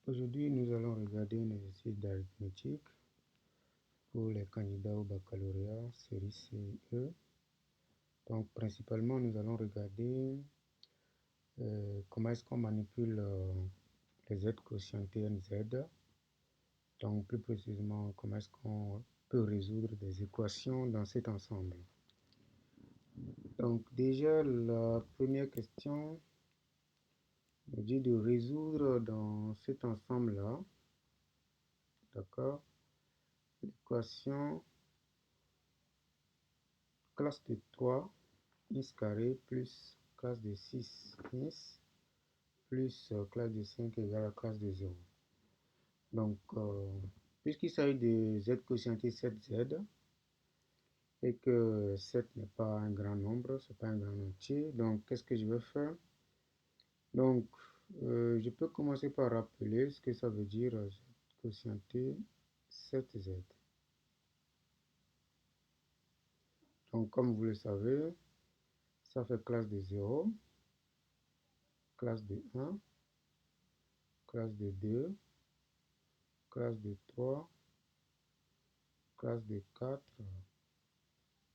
Aujourd'hui, nous allons regarder un exercice d'arithmétique pour les candidats au baccalauréat, série CE. Donc, principalement, nous allons regarder comment est-ce qu'on manipule les z quotientés NZ. Donc, plus précisément, comment est-ce qu'on peut résoudre des équations dans cet ensemble. Donc, déjà, la première question nous dit de résoudre dans cet ensemble-là, d'accord, l'équation classe de 3 is carré plus classe de 6 is plus classe de 5 égale à classe de 0. Donc, puisqu'il s'agit de z quotienté 7z et que 7 n'est pas un grand nombre, ce n'est pas un grand entier, donc qu'est-ce que je vais faire? Donc, je peux commencer par rappeler ce que ça veut dire z quotienté 7z. Donc, comme vous le savez, ça fait classe de 0, classe de 1, classe de 2, classe de 3, classe de 4,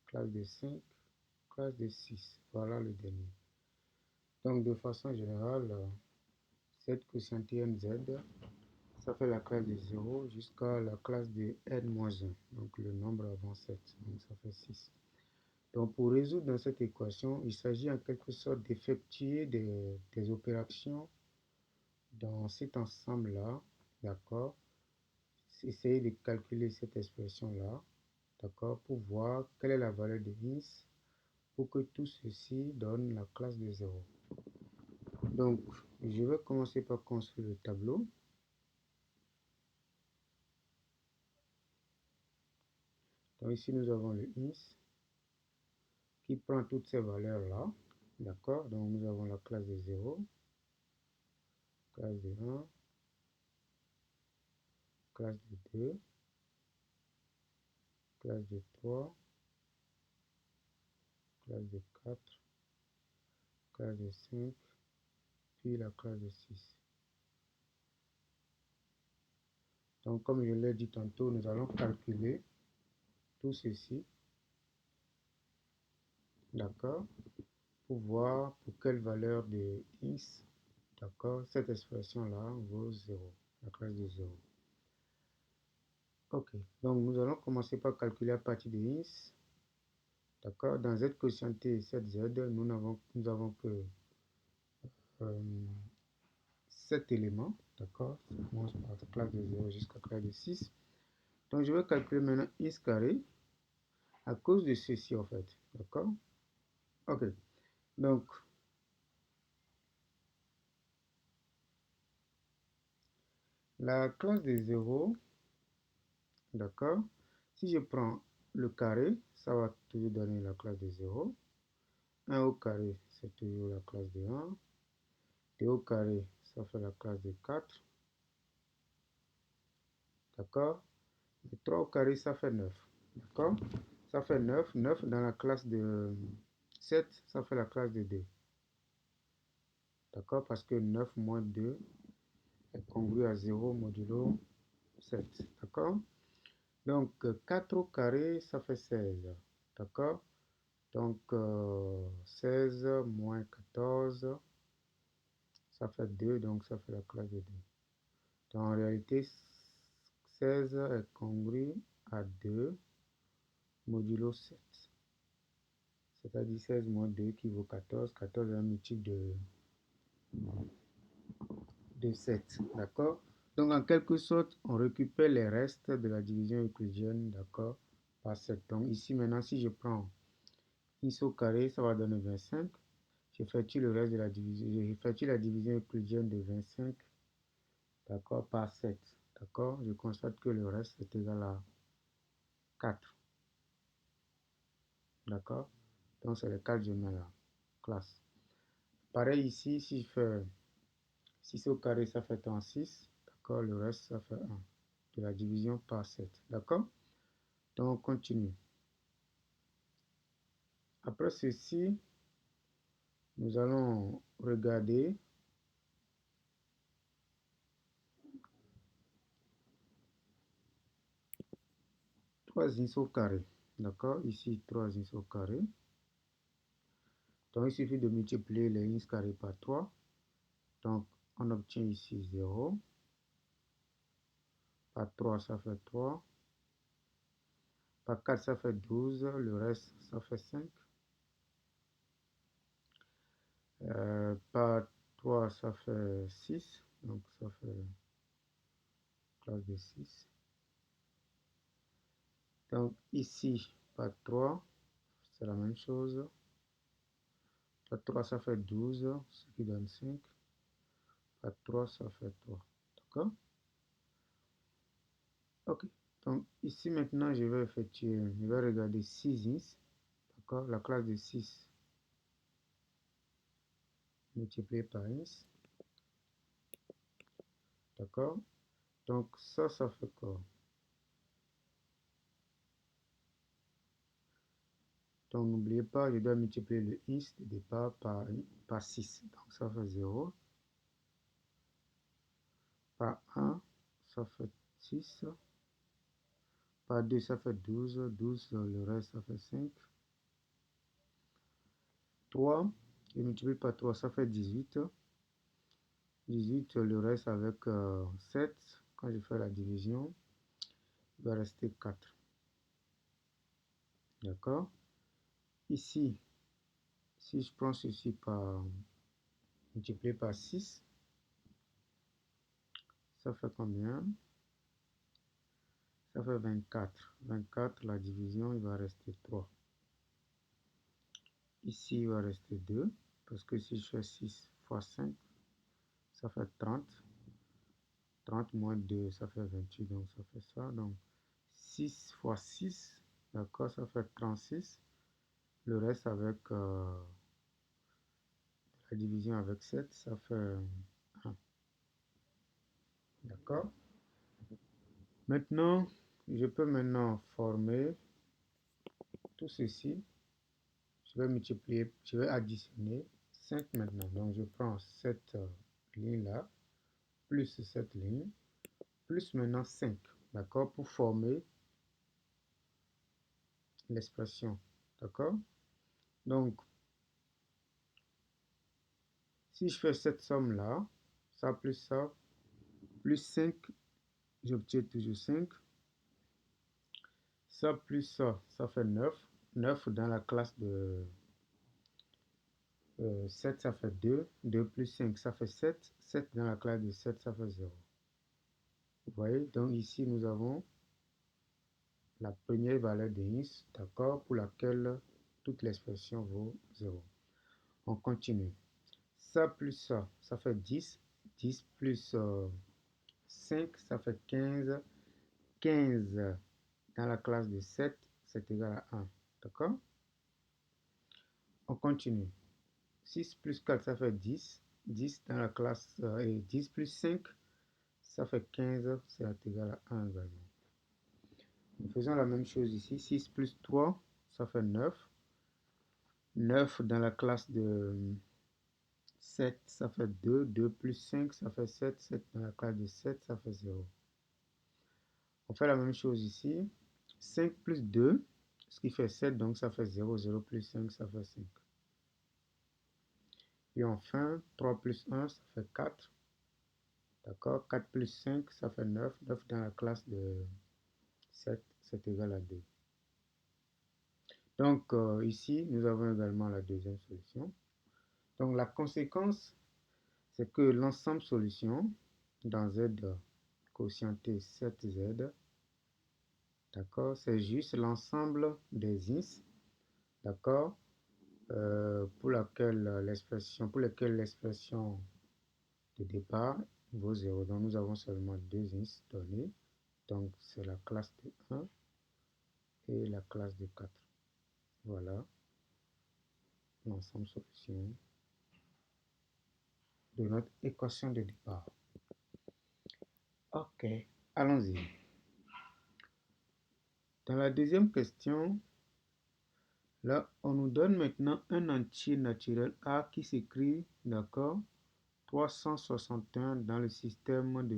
classe de 5, classe de 6. Voilà le dernier. Donc, de façon générale, cette quotienté NZ, ça fait la classe de 0 jusqu'à la classe de N-1. Donc, le nombre avant 7. Donc, ça fait 6. Donc, pour résoudre dans cette équation, il s'agit en quelque sorte d'effectuer des opérations dans cet ensemble-là. D'accord? Essayer de calculer cette expression-là. D'accord? Pour voir quelle est la valeur de ins pour que tout ceci donne la classe de 0. Donc, je vais commencer par construire le tableau. Donc ici, nous avons le ins qui prend toutes ces valeurs-là. D'accord? Donc, nous avons la classe de 0, classe de 1, classe de 2, classe de 3, classe de 4, classe de 5, puis la classe de 6. Donc, comme je l'ai dit tantôt, nous allons calculer tout ceci. D'accord? Pour voir pour quelle valeur de x, d'accord, cette expression-là vaut 0, la classe de 0. Ok, donc nous allons commencer par calculer à partir de x. D'accord, dans z quotienté 7z, nous avons que 7 éléments. D'accord, ça commence par la classe de 0 jusqu'à la classe de 6. Donc je vais calculer maintenant x carré à cause de ceci en fait. D'accord, ok, donc la classe de 0, d'accord, si je prends le carré, ça va toujours donner la classe de 0. 1 au carré, c'est toujours la classe de 1. 2 au carré, ça fait la classe de 4. D'accord? Et 3 au carré, ça fait 9. D'accord? Ça fait 9. 9 dans la classe de 7, ça fait la classe de 2. D'accord? Parce que 9 moins 2 est congru à 0 modulo 7. D'accord? Donc, 4 au carré, ça fait 16. D'accord? Donc, 16 moins 14, ça fait 2, donc ça fait la classe de 2. Donc, en réalité, 16 est congru à 2 modulo 7. C'est-à-dire 16 moins 2 qui vaut 14. 14 est un multiple de 7. D'accord? Donc, en quelque sorte, on récupère les restes de la division euclidienne, d'accord, par 7. Donc, ici, maintenant, si je prends x au carré, ça va donner 25. J'effectue le reste de la division. J'effectue la division euclidienne de 25, d'accord, par 7. D'accord? Je constate que le reste est égal à 4. D'accord? Donc, c'est le 4 je mets là. Classe. Pareil ici, si je fais 6 au carré, ça fait 36. D'accord? Le reste, ça fait 1. De la division par 7. D'accord? Donc, on continue. Après ceci, nous allons regarder 3 ins au carré. D'accord? Ici, 3 ins au carré. Donc, il suffit de multiplier les ins carrés par 3. Donc, on obtient ici 0. Par 3, ça fait 3. Par 4, ça fait 12. Le reste, ça fait 5. Par 3, ça fait 6. Donc, ça fait classe de 6. Donc, ici, par 3, c'est la même chose. Par 3, ça fait 12, ce qui donne 5. Par 3, ça fait 3. D'accord? Ok. Donc, ici, maintenant, je vais regarder 6 ins. D'accord? La classe de 6 multiplié par ins. D'accord? Donc, ça fait quoi? Donc, n'oubliez pas, je dois multiplier le ins de départ par 6. Donc, ça fait 0. Par 1, ça fait 6. Par 2, ça fait 12. 12, le reste, ça fait 5. 3, je multiplie par 3, ça fait 18. 18, le reste avec 7. Quand je fais la division, il va rester 4. D'accord? Ici, si je prends ceci par multiplié par 6, ça fait combien? Ça fait 24. 24, la division, il va rester 3. Ici, il va rester 2, parce que si je fais 6 fois 5, ça fait 30. 30 moins 2, ça fait 28, donc ça fait ça. Donc, 6 fois 6, d'accord, ça fait 36. Le reste avec la division avec 7, ça fait 1. D'accord? Maintenant, je peux maintenant former tout ceci. Je vais multiplier, je vais additionner 5 maintenant. Donc, je prends cette ligne-là, plus cette ligne, plus maintenant 5. D'accord? Pour former l'expression. D'accord? Donc, si je fais cette somme-là, ça, plus 5, j'obtiens toujours 5. Ça plus ça fait 9. 9 dans la classe de 7, ça fait 2. 2 plus 5, ça fait 7. 7 dans la classe de 7, ça fait 0. Vous voyez, donc ici, nous avons la première valeur de ins, d'accord, pour laquelle toute l'expression vaut 0. On continue. Ça plus ça fait 10. 10 plus 5, ça fait 15. 15 dans la classe de 7, c'est égal à 1. D'accord? On continue. 6 plus 4, ça fait 10. 10 dans la classe, et 10 plus 5, ça fait 15, c'est égal à 1 également. Nous faisons la même chose ici. 6 plus 3, ça fait 9. 9 dans la classe de 7, ça fait 2. 2 plus 5, ça fait 7. 7 dans la classe de 7, ça fait 0. On fait la même chose ici. 5 plus 2, ce qui fait 7, donc ça fait 0. 0 plus 5, ça fait 5. Et enfin, 3 plus 1, ça fait 4. D'accord? 4 plus 5, ça fait 9. 9 dans la classe de 7, c'est égal à 2. Donc, ici, nous avons également la deuxième solution. Donc, la conséquence, c'est que l'ensemble solution dans Z quotienté 7Z, d'accord, c'est juste l'ensemble des ins, d'accord, pour lesquels l'expression de départ vaut 0. Donc, nous avons seulement 2 ins donnés. Donc, c'est la classe de 1 et la classe de 4. Voilà l'ensemble solution de notre équation de départ. Ok, allons-y. Dans la deuxième question, là, on nous donne maintenant un entier naturel A qui s'écrit, d'accord, 361 dans le système de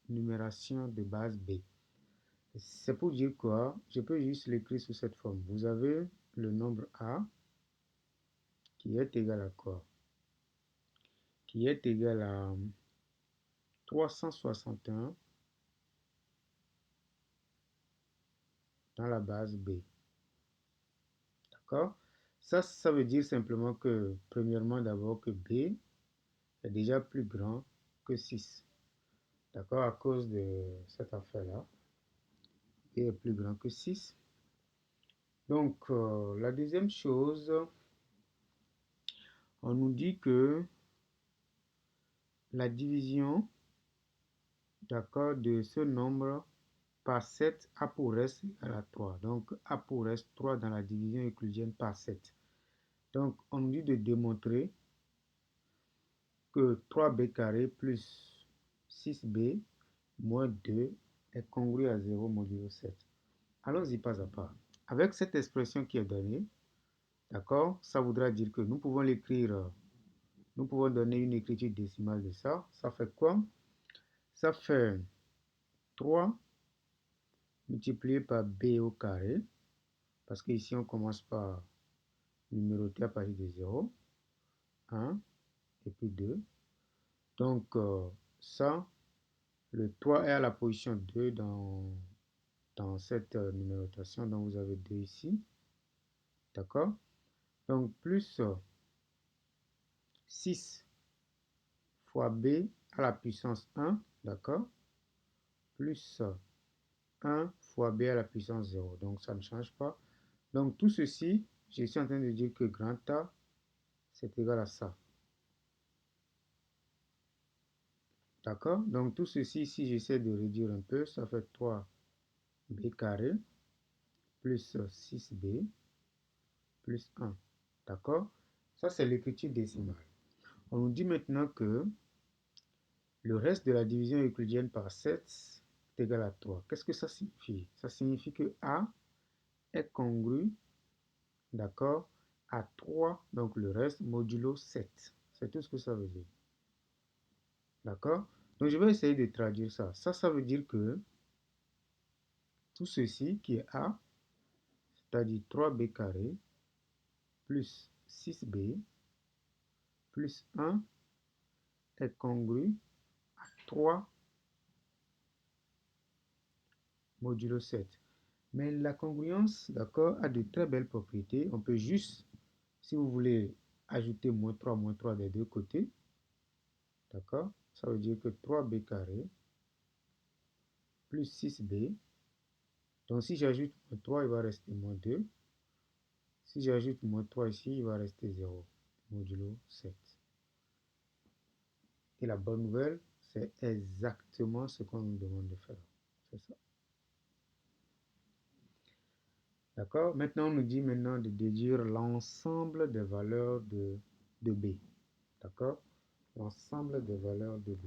numération de base B. C'est pour dire quoi? Je peux juste l'écrire sous cette forme. Vous avez le nombre A qui est égal à quoi? Qui est égal à 361 dans la base B. D'accord? Ça veut dire simplement que, premièrement, d'abord que B est déjà plus grand que 6. D'accord? À cause de cette affaire-là, B est plus grand que 6. Donc, la deuxième chose, on nous dit que la division, d'accord, de ce nombre par 7 a pour reste égal à 3. Donc, a pour reste 3 dans la division euclidienne par 7. Donc, on nous dit de démontrer que 3b carré plus 6b moins 2 est congru à 0 modulo 7. Allons-y pas à pas. Avec cette expression qui est donnée, d'accord, ça voudra dire que nous pouvons l'écrire, nous pouvons donner une écriture décimale de ça. Ça fait quoi? Ça fait 3 multiplié par b au carré, parce qu'ici on commence par numéroter à partir de 0, 1 et puis 2. Donc ça, le 3 est à la position 2 dans cette numérotation, donc vous avez 2 ici, d'accord? Donc plus 6 fois b à la puissance 1, d'accord? Plus 1 fois b à la puissance 0, donc ça ne change pas. Donc tout ceci, je suis en train de dire que grand A, c'est égal à ça. D'accord? Donc tout ceci, si j'essaie de réduire un peu, ça fait 3b carré plus 6b plus 1. D'accord? Ça, c'est l'écriture décimale. On nous dit maintenant que le reste de la division euclidienne par 7 est égal à 3. Qu'est-ce que ça signifie? Ça signifie que A est congru, d'accord, à 3, donc le reste modulo 7. C'est tout ce que ça veut dire. D'accord? Donc je vais essayer de traduire ça. Ça veut dire que tout ceci qui est A, c'est-à-dire 3b carré plus 6b plus 1 est congru à 3 modulo 7. Mais la congruence, d'accord, a de très belles propriétés. On peut juste, si vous voulez, ajouter moins 3 des deux côtés. D'accord? Ça veut dire que 3b carré plus 6b. Donc si j'ajoute moins 3, il va rester moins 2. Si j'ajoute moins 3 ici, il va rester 0, modulo 7. Et la bonne nouvelle, c'est exactement ce qu'on nous demande de faire. C'est ça. D'accord? Maintenant, on nous dit maintenant de déduire l'ensemble des valeurs de B. D'accord? L'ensemble des valeurs de B.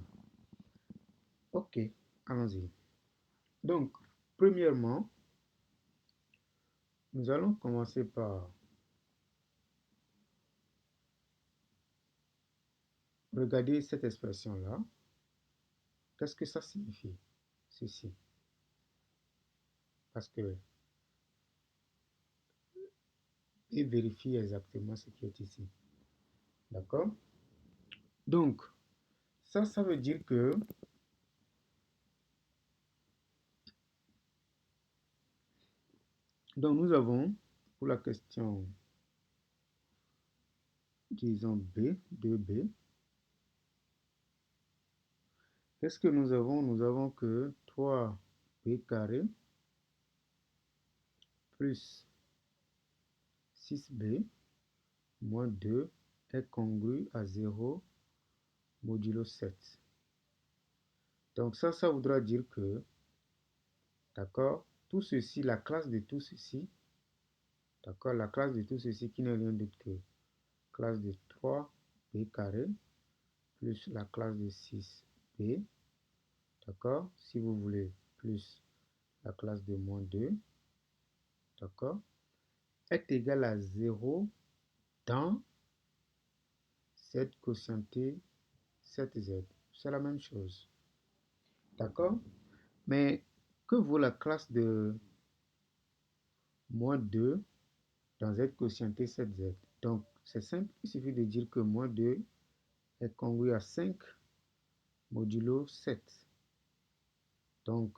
Ok, allons-y. Donc, premièrement, nous allons commencer par regarder cette expression-là. Qu'est-ce que ça signifie, ceci? Parce que, et vérifier exactement ce qui est ici. D'accord? Donc, ça veut dire que donc nous avons, pour la question, disons B, 2B, qu'est-ce que nous avons? Nous avons que 3b carré plus 6b moins 2 est congru à 0 modulo 7. Donc ça voudra dire que, d'accord, tout ceci, la classe de tout ceci, d'accord, la classe de tout ceci qui n'est rien d'autre que classe de 3b carré plus la classe de 6b, d'accord, si vous voulez, plus la classe de moins 2, d'accord, est égal à 0 dans cette quotientée 7z. C'est la même chose. D'accord? Mais que vaut la classe de moins 2 dans Z quotienté 7Z? Donc, c'est simple, il suffit de dire que moins 2 est congru à 5 modulo 7. Donc,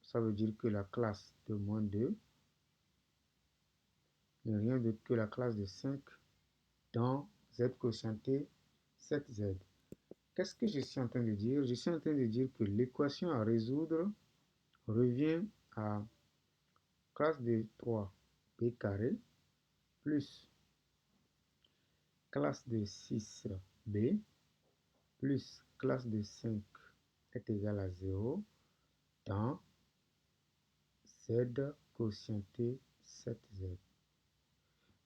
ça veut dire que la classe de moins 2 n'est rien d'autre que la classe de 5 dans Z quotienté 7Z. Qu'est-ce que je suis en train de dire? Je suis en train de dire que l'équation à résoudre revient à classe de 3b carré plus classe de 6b plus classe de 5 est égal à 0 dans Z quotienté 7Z.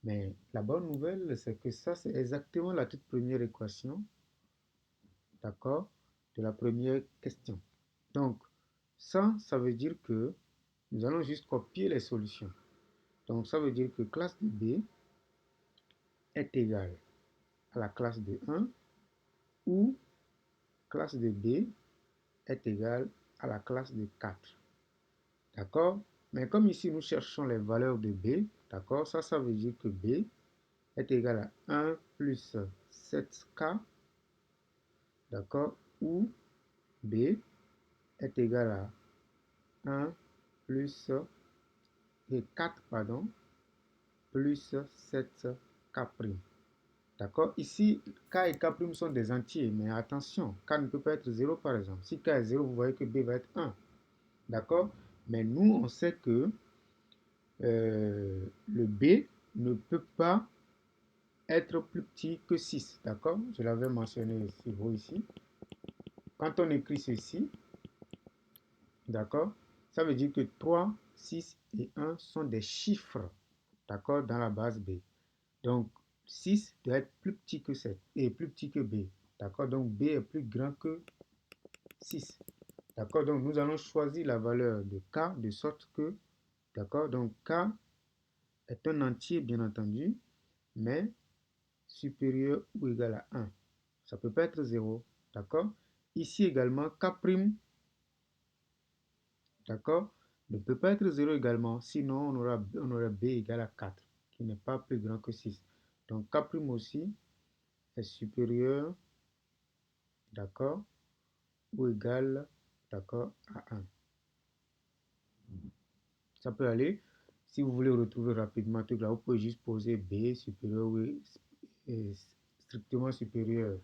Mais la bonne nouvelle, c'est que ça, c'est exactement la toute première équation, d'accord, de la première question. Donc, ça veut dire que nous allons juste copier les solutions. Donc, ça veut dire que classe de B est égale à la classe de 1 ou classe de B est égale à la classe de 4. D'accord? Mais comme ici, nous cherchons les valeurs de B, d'accord? Ça veut dire que B est égal à 1 plus 7K, d'accord? Ou B est égal à 1 plus et 4, pardon, plus 7K'. D'accord? Ici, K et K' sont des entiers, mais attention, K ne peut pas être 0 par exemple. Si K est 0, vous voyez que B va être 1. D'accord? Mais nous, on sait que le B ne peut pas être plus petit que 6. D'accord? Je l'avais mentionné ici. Quand on écrit ceci, d'accord, ça veut dire que 3, 6 et 1 sont des chiffres, d'accord, dans la base B. Donc, 6 doit être plus petit que 7 et plus petit que B. D'accord? Donc, B est plus grand que 6. D'accord? Donc, nous allons choisir la valeur de K de sorte que, d'accord? Donc, K est un entier, bien entendu, mais supérieur ou égal à 1. Ça ne peut pas être 0. D'accord? Ici également, K', d'accord, ne peut pas être 0 également. Sinon, on aura B égal à 4, qui n'est pas plus grand que 6. Donc, K' aussi est supérieur, d'accord, ou égal, d'accord, à 1. Ça peut aller. Si vous voulez retrouver rapidement tout là, vous pouvez juste poser B supérieur ou strictement supérieur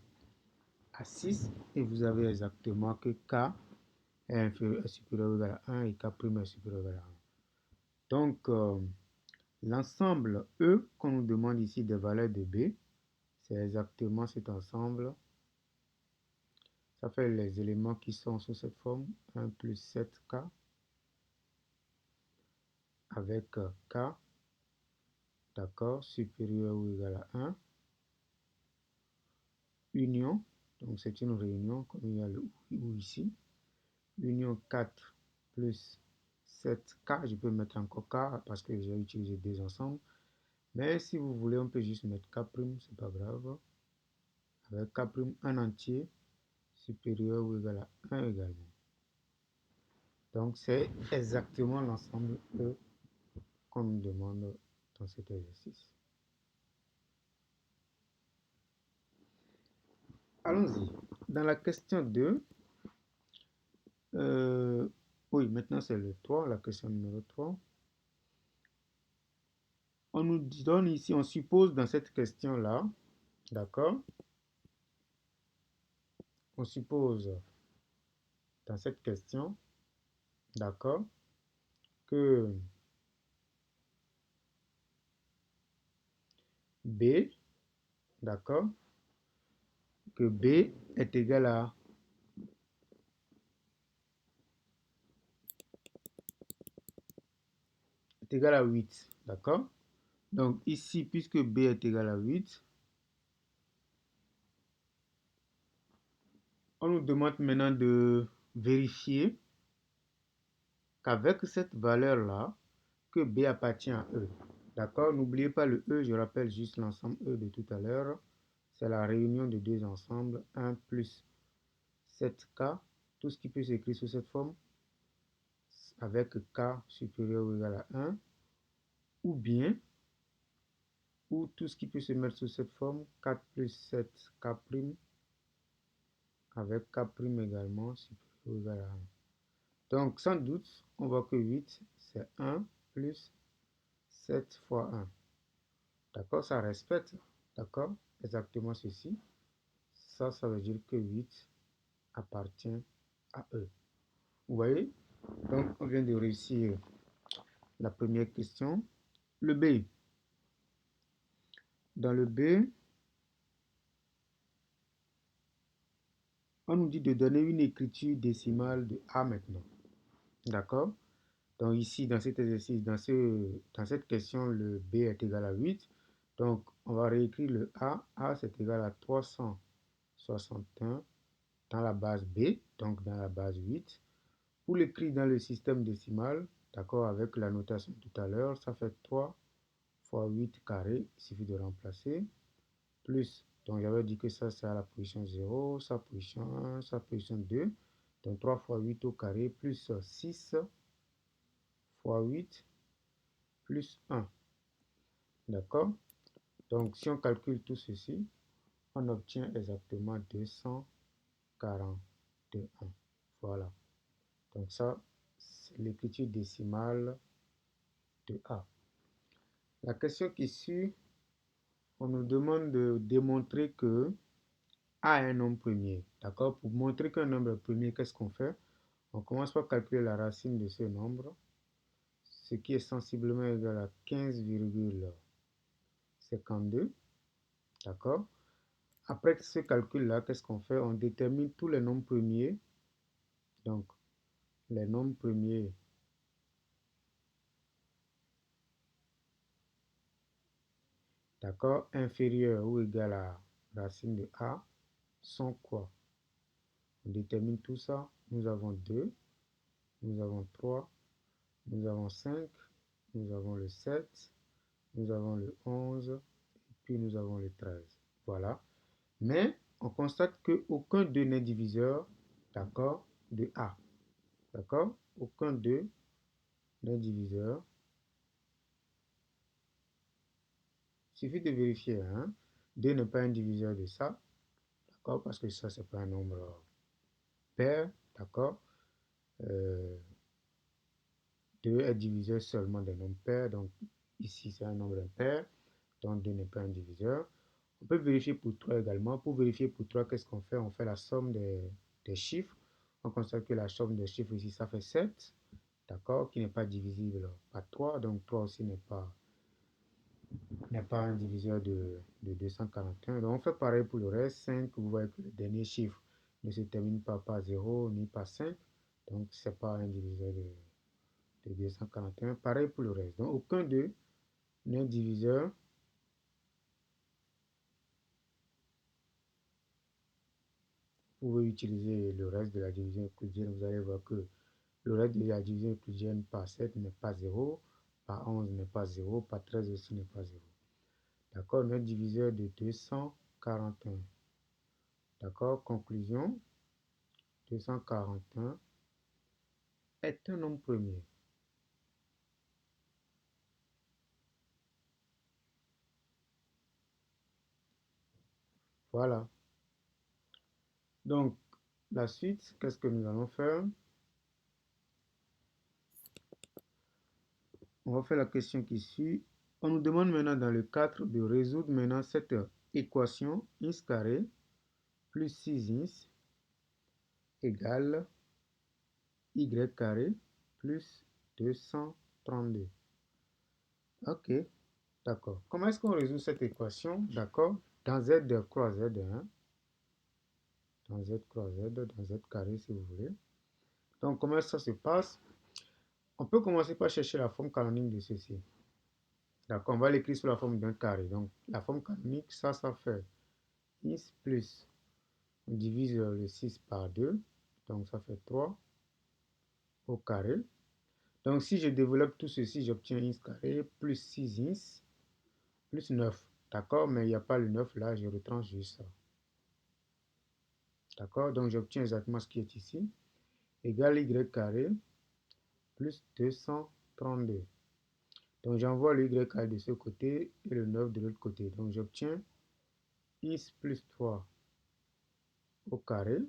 à 6 et vous avez exactement que K est supérieur ou égal à 1 et K' est supérieur ou égal à 1. Donc, l'ensemble E qu'on nous demande ici des valeurs de B, c'est exactement cet ensemble. Ça fait les éléments qui sont sous cette forme, 1 plus 7K avec K, d'accord, supérieur ou égal à 1, union, donc c'est une réunion comme il y a le ou ici, union 4 plus 7K, je peux mettre encore K parce que j'ai utilisé deux ensembles, mais si vous voulez, on peut juste mettre K', c'est pas grave, avec K' un entier, supérieur ou égal à 1 également. Donc c'est exactement l'ensemble E qu'on nous demande dans cet exercice. Allons-y. Dans la question 2, oui, maintenant c'est le 3, la question numéro 3. On nous donne ici, on suppose dans cette question-là, d'accord? On suppose dans cette question, d'accord, que B, d'accord, que B est égal à est égal à 8, d'accord? Donc ici, puisque B est égal à 8, on nous demande maintenant de vérifier qu'avec cette valeur-là, que B appartient à E. D'accord? N'oubliez pas le E, je rappelle juste l'ensemble E de tout à l'heure. C'est la réunion de deux ensembles, 1 plus 7K, tout ce qui peut s'écrire sous cette forme, avec k supérieur ou égal à 1, ou bien, ou tout ce qui peut se mettre sous cette forme, 4 plus 7 k' avec k' également supérieur ou égal à 1. Donc, sans doute, on voit que 8, c'est 1 plus 7 fois 1. D'accord? Ça respecte, d'accord? Exactement ceci. Ça veut dire que 8 appartient à E. Vous voyez? Donc, on vient de réussir la première question. Le B. Dans le B, on nous dit de donner une écriture décimale de A maintenant. D'accord? Donc ici, dans cet exercice, dans cette question, le B est égal à 8. Donc, on va réécrire le A. A, c'est égal à 361 dans la base B, donc dans la base 8. Pour l'écrire dans le système décimal, d'accord, avec la notation tout à l'heure, ça fait 3 fois 8 carré, il suffit de remplacer, plus, donc j'avais dit que ça c'est à la position 0, ça position 1, ça position 2, donc 3 fois 8 au carré, plus 6 fois 8, plus 1, d'accord? Donc si on calcule tout ceci, on obtient exactement 241, voilà. Donc ça, c'est l'écriture décimale de A. La question qui suit, on nous demande de démontrer que A est un nombre premier. D'accord? Pour montrer qu'un nombre est premier, qu'est-ce qu'on fait? On commence par calculer la racine de ce nombre, ce qui est sensiblement égal à 15,52. D'accord? Après ce calcul-là, qu'est-ce qu'on fait? On détermine tous les nombres premiers. Donc, les nombres premiers d'accord, inférieurs ou égal à racine de A sont quoi? On détermine tout ça. Nous avons 2, nous avons 3, nous avons 5, nous avons le 7, nous avons le 11, et puis nous avons le 13. Voilà. Mais on constate qu'aucun d'eux n'est diviseur, d'accord, de A. D'accord? Aucun d'eux n'est diviseur. Il suffit de vérifier. Hein? 2 n'est pas un diviseur de ça. D'accord? Parce que ça, c'est pas un nombre pair. D'accord? 2 est diviseur seulement des nombres pairs. Donc ici, c'est un nombre impair. Donc 2 n'est pas un diviseur. On peut vérifier pour 3 également. Pour vérifier pour 3, qu'est-ce qu'on fait? On fait la somme des chiffres. On constate que la somme des chiffres ici, ça fait 7. D'accord? Qui n'est pas divisible par 3. Donc 3 aussi n'est pas un diviseur de 241. Donc on fait pareil pour le reste. 5, vous voyez que le dernier chiffre ne se termine pas par 0 ni par 5. Donc ce n'est pas un diviseur de 241. Pareil pour le reste. Donc aucun d'eux n'est diviseur vous pouvez utiliser le reste de la division euclidienne. Vous allez voir que le reste de la division euclidienne par 7 n'est pas 0, par 11 n'est pas 0, par 13 aussi n'est pas 0. D'accord? Notre diviseur de 241. D'accord? Conclusion, 241 est un nombre premier. Voilà. Donc, la suite, qu'est-ce que nous allons faire? On va faire la question qui suit. On nous demande maintenant dans le 4 de résoudre maintenant cette équation x carré plus 6x égale y carré plus 232. Ok, d'accord. Comment est-ce qu'on résout cette équation? D'accord, dans z croix z, hein? Dans z croix z, dans z carré si vous voulez. Donc, comment ça se passe? On peut commencer par chercher la forme canonique de ceci. D'accord, on va l'écrire sous la forme d'un carré. Donc, la forme canonique, ça fait x plus, on divise le 6 par 2, donc ça fait 3 au carré. Donc, si je développe tout ceci, j'obtiens x carré plus 6x plus 9. D'accord? Mais il n'y a pas le 9 là, je retranche juste ça. D'accord? Donc, j'obtiens exactement ce qui est ici. Égal y carré plus 232. Donc, j'envoie le y carré de ce côté et le 9 de l'autre côté. Donc, j'obtiens x plus 3 au carré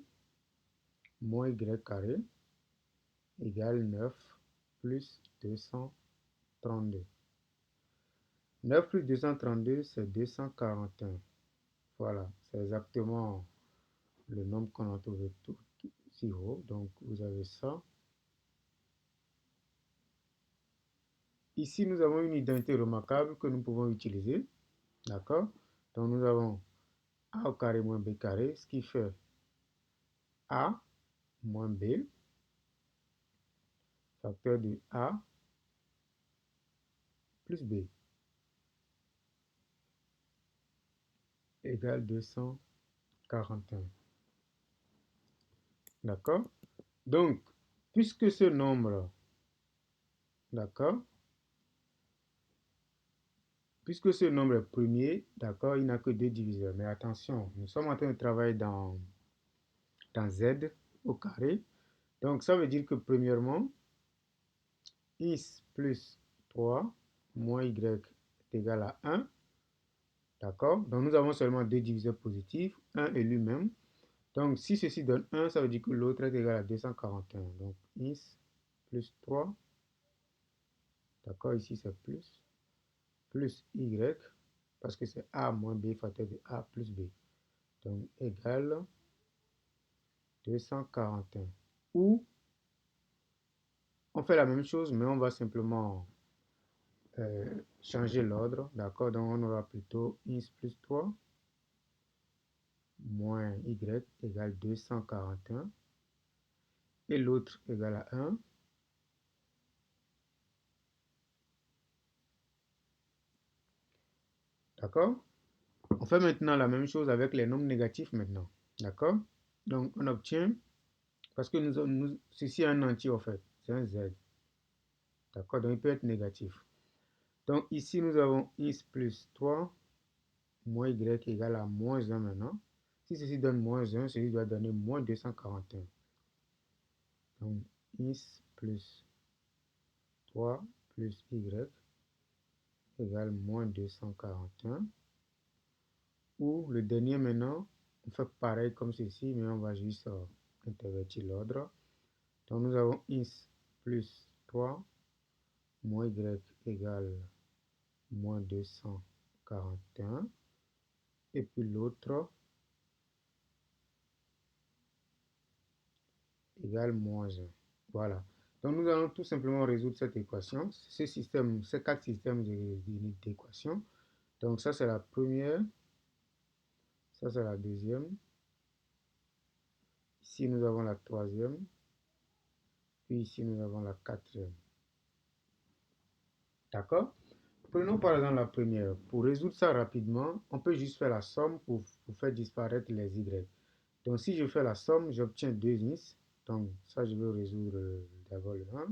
moins y carré égale 9 plus 232. 9 plus 232, c'est 241. Voilà, c'est exactement le nombre qu'on a trouvé tout si haut. Donc, vous avez ça. Ici, nous avons une identité remarquable que nous pouvons utiliser. D'accord? Donc, nous avons a au carré moins b carré, ce qui fait a moins b, facteur de a plus b, égale 241. D'accord? Donc, puisque ce nombre, d'accord, puisque ce nombre est premier, d'accord, il n'a que deux diviseurs. Mais attention, nous sommes en train de travailler dans z au carré. Donc, ça veut dire que premièrement, x plus 3 moins y est égal à 1. D'accord? Donc, nous avons seulement deux diviseurs positifs, 1 et lui-même. Donc, si ceci donne 1, ça veut dire que l'autre est égal à 241. Donc, x plus 3, d'accord, ici c'est plus y, parce que c'est a moins b facteur de a plus b. Donc, égale 241. Ou, on fait la même chose, mais on va simplement changer l'ordre, d'accord? Donc, on aura plutôt x plus 3 moins y égale 241. Et l'autre égale à 1. D'accord? On fait maintenant la même chose avec les nombres négatifs maintenant. D'accord? Donc, on obtient, parce que ceci est un entier en fait, c'est un z. D'accord? Donc, il peut être négatif. Donc, ici, nous avons x plus 3 moins y égale à moins 1 maintenant. Si ceci donne moins 1, ceci doit donner moins 241. Donc, x plus 3 plus y égale moins 241. Ou le dernier maintenant, on fait pareil comme ceci, mais on va juste intervertir l'ordre. Donc nous avons x plus 3 moins y égale moins 241. Et puis l'autre égale moins 1. Voilà. Donc nous allons tout simplement résoudre cette équation, ces quatre systèmes d'équations. Donc ça c'est la première, ça c'est la deuxième. Ici nous avons la troisième, puis ici nous avons la quatrième. D'accord? Prenons par exemple la première. Pour résoudre ça rapidement, on peut juste faire la somme pour faire disparaître les y. Donc si je fais la somme, j'obtiens 2x. Donc ça, je vais résoudre d'abord le 1.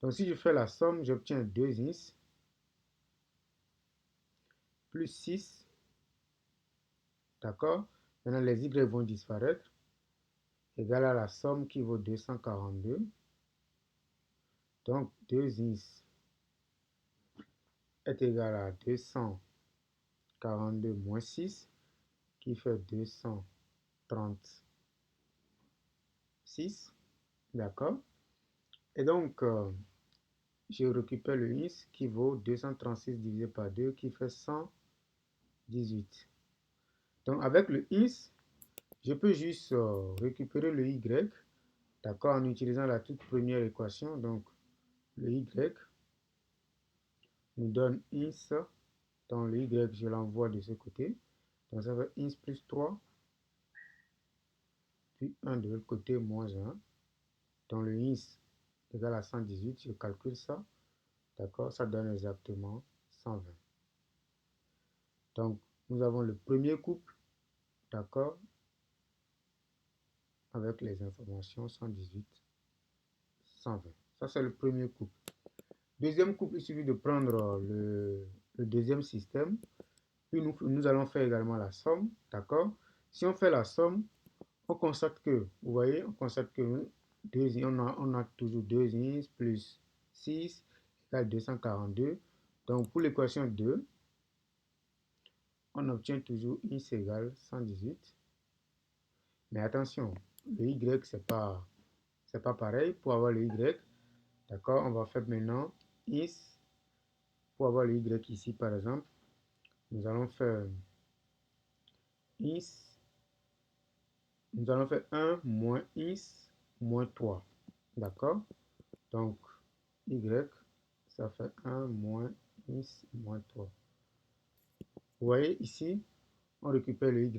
Donc si je fais la somme, j'obtiens 2x plus 6. D'accord? Maintenant, les y vont disparaître. Égal à la somme qui vaut 242. Donc 2x est égal à 242 moins 6 qui fait 236. D'accord? Et donc, je récupère le x qui vaut 236 divisé par 2 qui fait 118. Donc, avec le x, je peux juste récupérer le y, d'accord, en utilisant la toute première équation. Donc, le y nous donne x. Donc, le y, je l'envoie de ce côté. Donc, ça fait x plus 3, puis 1 de l'autre côté, moins 1. Donc, le x égale à 118. Je calcule ça. D'accord, ça donne exactement 120. Donc, nous avons le premier couple, d'accord, avec les informations 118, 120. Ça, c'est le premier couple. Deuxième couple, il suffit de prendre le deuxième système. Puis nous allons faire également la somme, d'accord. Si on fait la somme, on constate que, vous voyez, on constate que on a toujours 2x plus 6 égale 242. Donc, pour l'équation 2, on obtient toujours x égale 118. Mais attention, le y, c'est pas pareil. Pour avoir le y, d'accord, on va faire maintenant x. Pour avoir le y ici, par exemple, nous allons faire x. Nous allons faire 1 moins x moins 3. D'accord? Donc, y, ça fait 1 moins x moins 3. Vous voyez ici, on récupère le y,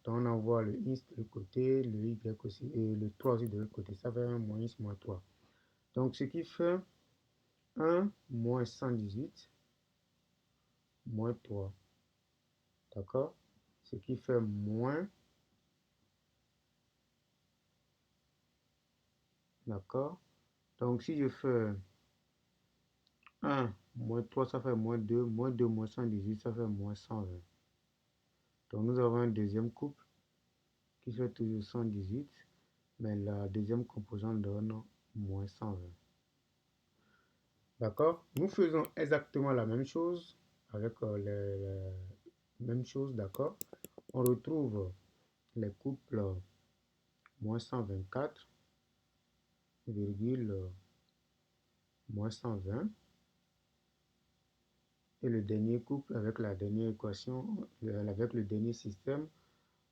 donc on envoie le x de l'autre côté, le y aussi, et le 3 aussi de l'autre côté. Ça fait 1 moins x moins 3. Donc, ce qui fait 1 moins 118 moins 3. D'accord? Ce qui fait moins. D'accord? Donc, si je fais 1 moins 3, ça fait moins 2. Moins 2 moins 118, ça fait moins 120. Donc, nous avons un deuxième couple qui fait toujours 118. Mais la deuxième composante donne moins 120. D'accord? Nous faisons exactement la même chose avec même chose, d'accord? On retrouve les couples moins 124, virgule, moins 120. Et le dernier couple avec la dernière équation, avec le dernier système,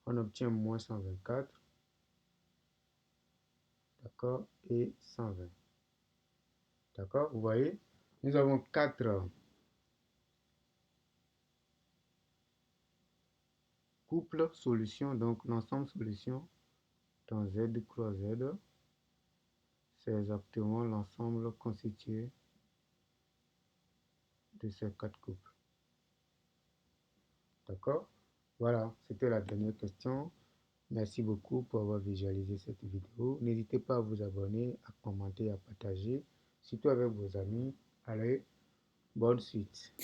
on obtient moins 124, d'accord, et 120. D'accord? Vous voyez, nous avons 4 couples solutions, donc l'ensemble solution dans Z croix Z, c'est exactement l'ensemble constitué de ces 4 couples. D'accord? Voilà, c'était la dernière question. Merci beaucoup pour avoir visualisé cette vidéo. N'hésitez pas à vous abonner, à commenter, à partager, surtout avec vos amis. Allez, bonne suite.